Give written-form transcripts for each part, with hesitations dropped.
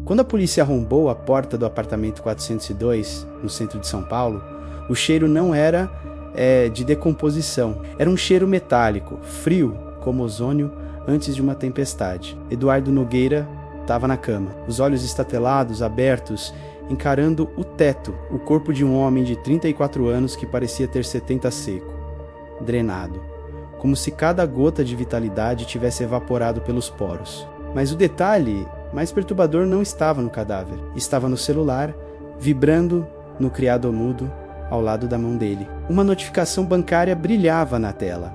Quando a polícia arrombou a porta do apartamento 402, no centro de São Paulo, o cheiro não era de decomposição. Era um cheiro metálico, frio como ozônio antes de uma tempestade. Eduardo Nogueira estava na cama, os olhos estatelados, abertos, encarando o teto, o corpo de um homem de 34 anos que parecia ter 70 seco, drenado, como se cada gota de vitalidade tivesse evaporado pelos poros. Mas o detalhe mais perturbador não estava no cadáver, estava no celular, vibrando no criado mudo ao lado da mão dele. Uma notificação bancária brilhava na tela.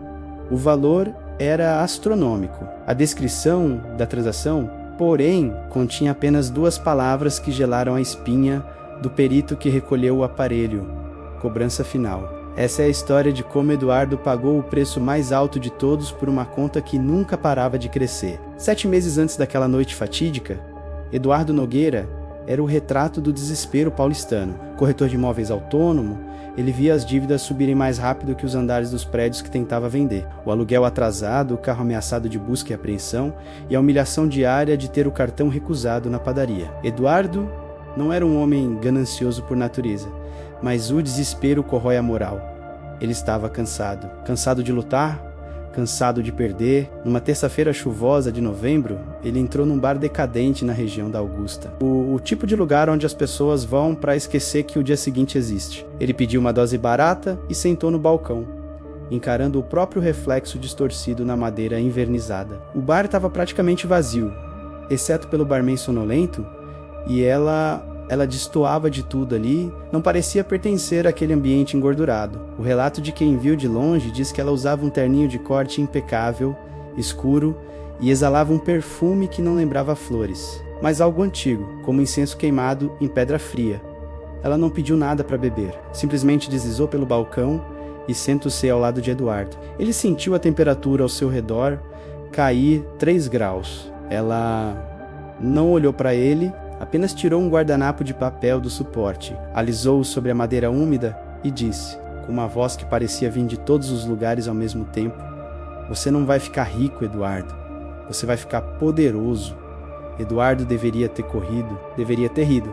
O valor era astronômico. A descrição da transação, porém, continha apenas 2 palavras que gelaram a espinha do perito que recolheu o aparelho: cobrança final. Essa é a história de como Eduardo pagou o preço mais alto de todos por uma conta que nunca parava de crescer. 7 meses antes daquela noite fatídica, Eduardo Nogueira era o retrato do desespero paulistano. Corretor de imóveis autônomo, ele via as dívidas subirem mais rápido que os andares dos prédios que tentava vender. O aluguel atrasado, o carro ameaçado de busca e apreensão e a humilhação diária de ter o cartão recusado na padaria. Eduardo não era um homem ganancioso por natureza, mas o desespero corrói a moral. Ele estava cansado. Cansado de lutar, cansado de perder. Numa terça-feira chuvosa de novembro, ele entrou num bar decadente na região da Augusta. O tipo de lugar onde as pessoas vão para esquecer que o dia seguinte existe. Ele pediu uma dose barata e sentou no balcão, encarando o próprio reflexo distorcido na madeira envernizada. O bar estava praticamente vazio, exceto pelo barman sonolento, e ela destoava de tudo ali, não parecia pertencer àquele ambiente engordurado. O relato de quem viu de longe diz que ela usava um terninho de corte impecável, escuro, e exalava um perfume que não lembrava flores, mas algo antigo, como incenso queimado em pedra fria. Ela não pediu nada para beber, simplesmente deslizou pelo balcão e sentou-se ao lado de Eduardo. Ele sentiu a temperatura ao seu redor cair 3 graus. Ela não olhou para ele, apenas tirou um guardanapo de papel do suporte, alisou-o sobre a madeira úmida e disse, com uma voz que parecia vir de todos os lugares ao mesmo tempo: "Você não vai ficar rico, Eduardo. Você vai ficar poderoso." Eduardo deveria ter rido,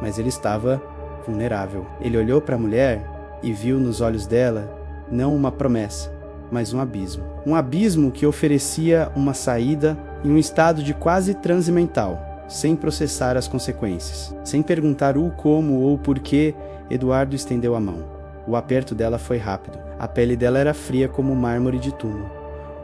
mas ele estava vulnerável. Ele olhou para a mulher e viu nos olhos dela não uma promessa, mas um abismo. Um abismo que oferecia uma saída em um estado de quase transe mental. Sem processar as consequências. Sem perguntar o como ou porquê, Eduardo estendeu a mão. O aperto dela foi rápido. A pele dela era fria como mármore de túmulo.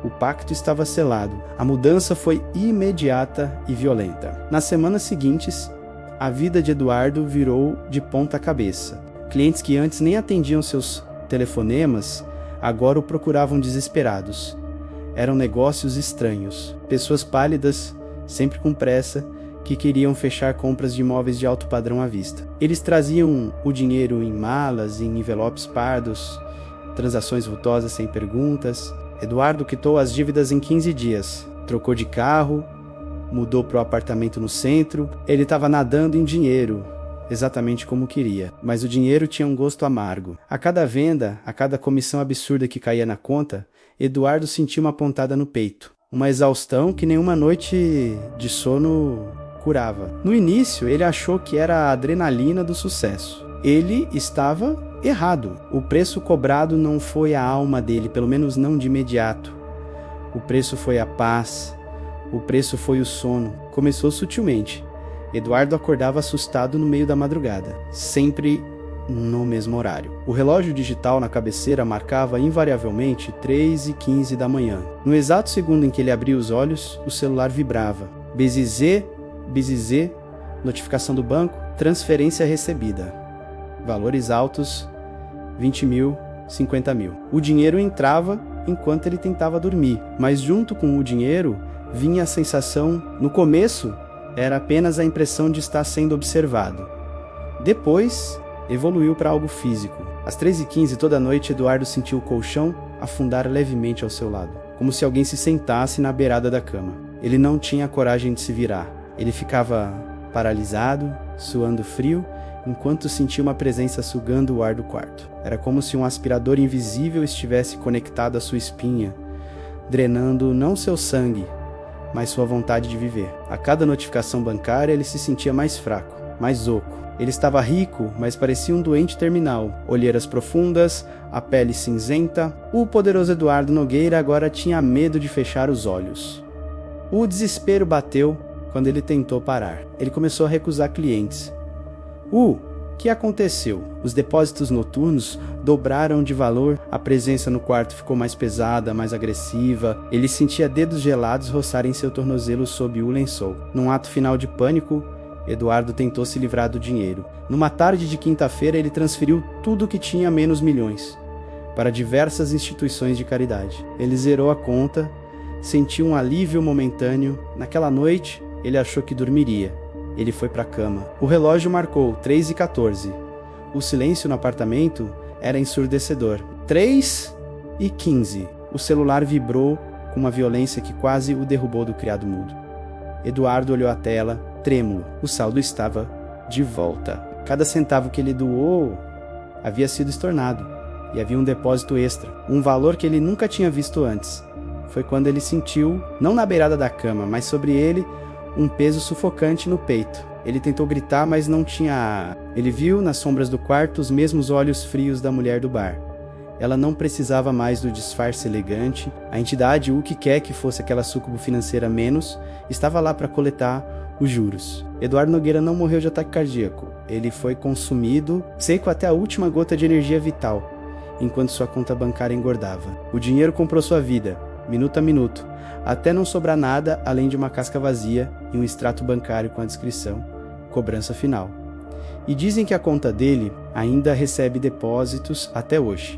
O pacto estava selado. A mudança foi imediata e violenta. Nas semanas seguintes, a vida de Eduardo virou de ponta cabeça. Clientes que antes nem atendiam seus telefonemas, agora o procuravam desesperados. Eram negócios estranhos. Pessoas pálidas, sempre com pressa, que queriam fechar compras de imóveis de alto padrão à vista. Eles traziam o dinheiro em malas, em envelopes pardos, transações vultosas sem perguntas. Eduardo quitou as dívidas em 15 dias, trocou de carro, mudou para o apartamento no centro. Ele estava nadando em dinheiro, exatamente como queria, mas o dinheiro tinha um gosto amargo. A cada venda, a cada comissão absurda que caía na conta, Eduardo sentia uma pontada no peito, uma exaustão que nenhuma noite de sono curava. No início, ele achou que era a adrenalina do sucesso. Ele estava errado. O preço cobrado não foi a alma dele, pelo menos não de imediato. O preço foi a paz. O preço foi o sono. Começou sutilmente. Eduardo acordava assustado no meio da madrugada, sempre no mesmo horário. O relógio digital na cabeceira marcava invariavelmente 3h15 da manhã. No exato segundo em que ele abria os olhos, o celular vibrava. Bizizê, notificação do banco, transferência recebida. Valores altos, 20 mil, 50 mil. O dinheiro entrava enquanto ele tentava dormir, mas junto com o dinheiro vinha a sensação, no começo, era apenas a impressão de estar sendo observado. Depois, evoluiu para algo físico. Às 3h15 toda noite, Eduardo sentiu o colchão afundar levemente ao seu lado, como se alguém se sentasse na beirada da cama. Ele não tinha coragem de se virar. Ele ficava paralisado, suando frio, enquanto sentia uma presença sugando o ar do quarto. Era como se um aspirador invisível estivesse conectado à sua espinha, drenando não seu sangue, mas sua vontade de viver. A cada notificação bancária ele se sentia mais fraco, mais oco. Ele estava rico, mas parecia um doente terminal. Olheiras profundas, a pele cinzenta. O poderoso Eduardo Nogueira agora tinha medo de fechar os olhos. O desespero bateu quando ele tentou parar. Ele começou a recusar clientes. O que aconteceu? Os depósitos noturnos dobraram de valor, a presença no quarto ficou mais pesada, mais agressiva. Ele sentia dedos gelados roçarem seu tornozelo sob o lençol. Num ato final de pânico, Eduardo tentou se livrar do dinheiro. Numa tarde de quinta-feira, ele transferiu tudo o que tinha menos milhões para diversas instituições de caridade. Ele zerou a conta, sentiu um alívio momentâneo. Naquela noite, ele achou que dormiria. Ele foi para a cama. O relógio marcou 3h14. O silêncio no apartamento era ensurdecedor. 3h15. O celular vibrou com uma violência que quase o derrubou do criado mudo. Eduardo olhou a tela, trêmulo. O saldo estava de volta. Cada centavo que ele doou havia sido estornado e havia um depósito extra, um valor que ele nunca tinha visto antes. Foi quando ele sentiu, não na beirada da cama, mas sobre ele, um peso sufocante no peito. Ele tentou gritar, mas não tinha ar. Ele viu nas sombras do quarto os mesmos olhos frios da mulher do bar. Ela não precisava mais do disfarce elegante. A entidade, o que quer que fosse aquela súcubo financeira menos, estava lá para coletar os juros. Eduardo Nogueira não morreu de ataque cardíaco. Ele foi consumido, seco até a última gota de energia vital, enquanto sua conta bancária engordava. O dinheiro comprou sua vida, minuto a minuto, até não sobrar nada além de uma casca vazia e um extrato bancário com a descrição cobrança final. E dizem que a conta dele ainda recebe depósitos até hoje.